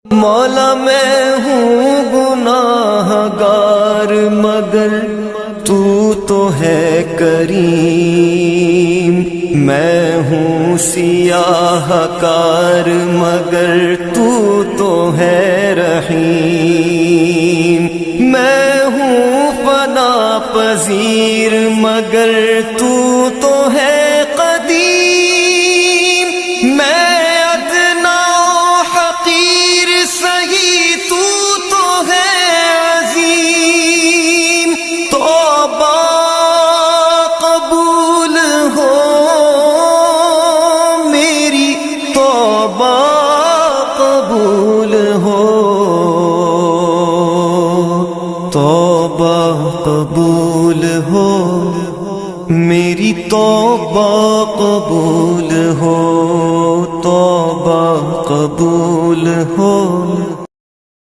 مولا میں ہوں گناہگار مگر تو تو ہے کریم، میں ہوں سیاہ کار مگر تو تو ہے رحیم، میں ہوں فنا پذیر مگر تو تو ہے قدیم، میں ادنا حقیر سہی تو تو ہے عظیم، توبہ قبول ہو میری، توبہ قبول ہو، توبہ قبول ہو میری، توبہ قبول ہو، توبہ قبول ہو۔